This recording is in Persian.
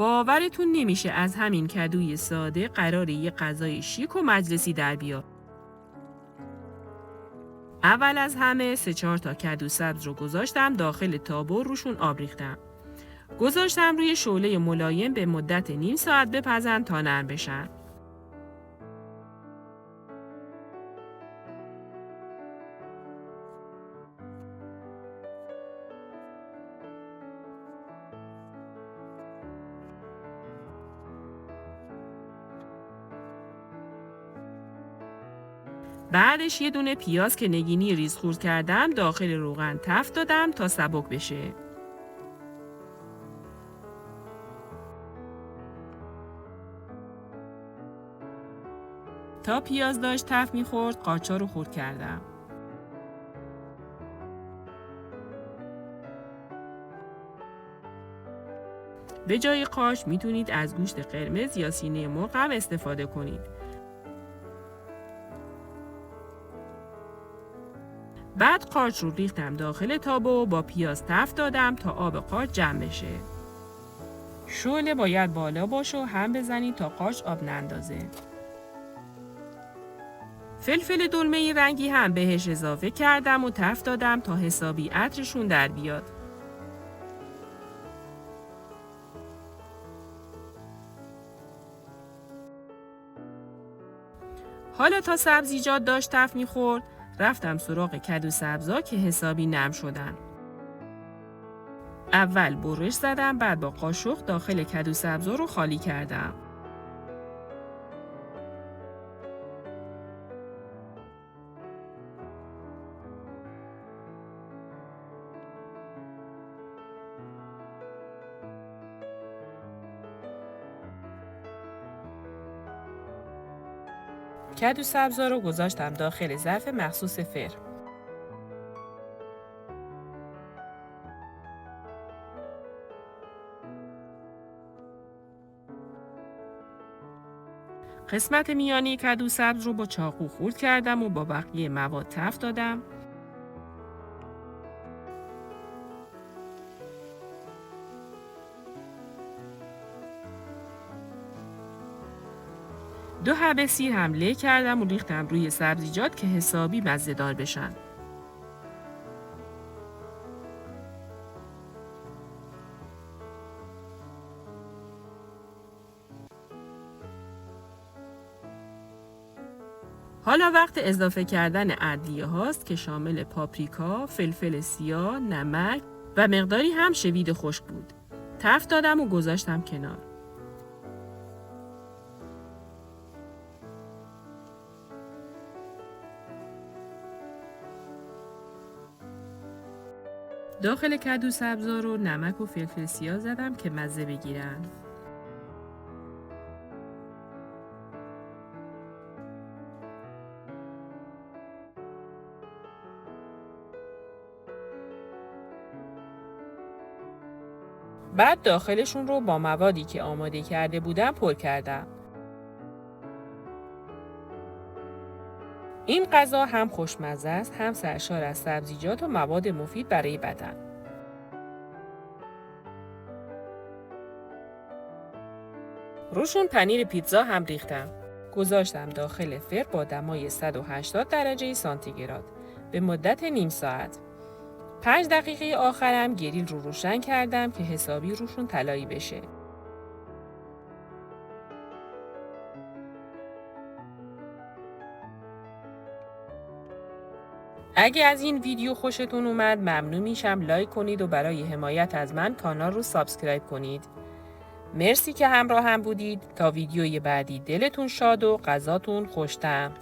باورتون نمیشه از همین کدوی ساده قراره یه غذای شیک و مجلسی در بیاد. اول از همه 3-4 تا کدو سبز رو گذاشتم داخل تابو، روشون آب ریختم. گذاشتم روی شعله ملایم به مدت نیم ساعت بپزن تا نرم بشن. بعدش یه دونه پیاز که نگینی ریز خورد کردم داخل روغن تفت دادم تا سبک بشه. تا پیاز داشت تفت میخورد قاچا رو خورد کردم. به جای قاچ میتونید از گوشت قرمز یا سینه مرغ هم استفاده کنید. بعد قارچ رو ریختم داخل تابو و با پیاز تفت دادم تا آب قارچ جمع بشه. شعله باید بالا باشه و هم بزنید تا قارچ آب نندازه. فلفل دلمه رنگی هم بهش اضافه کردم و تفت دادم تا حسابی عطرشون در بیاد. حالا تا سبزیجات داشت تفت میخورد رفتم سراغ کدو سبزا که حسابی نرم شدن. اول برش زدم، بعد با قاشق داخل کدو سبزا رو خالی کردم. کدو سبزا رو گذاشتم داخل ظرف مخصوص فر. قسمت میانی کدو سبز رو با چاقو خورد کردم و با بقیه مواد تفت دادم. دو حبه سیر هم له کردم و ریختم روی سبزیجات که حسابی مزه‌دار بشن. حالا وقت اضافه کردن ادویه هاست که شامل پاپریکا، فلفل سیاه، نمک و مقداری هم شوید خشک بود. تفت دادم و گذاشتم کنار. داخل کدو سبزا رو نمک و فلفل سیاه زدم که مزه بگیرن. بعد داخلشون رو با موادی که آماده کرده بودم پر کردم. این غذا هم خوشمزه است، هم سرشار از سبزیجات و مواد مفید برای بدن. روشون پنیر پیتزا هم ریختم. گذاشتم داخل فر با دمای 180 درجه سانتیگراد به مدت نیم ساعت. 5 دقیقه آخرم گریل رو روشن کردم که حسابی روشون طلایی بشه. اگه از این ویدیو خوشتون اومد ممنون میشم لایک کنید و برای حمایت از من کانال رو سابسکرایب کنید. مرسی که همراه هم بودید. تا ویدیوی بعدی دلتون شاد و غذاتون خوش‌طعم.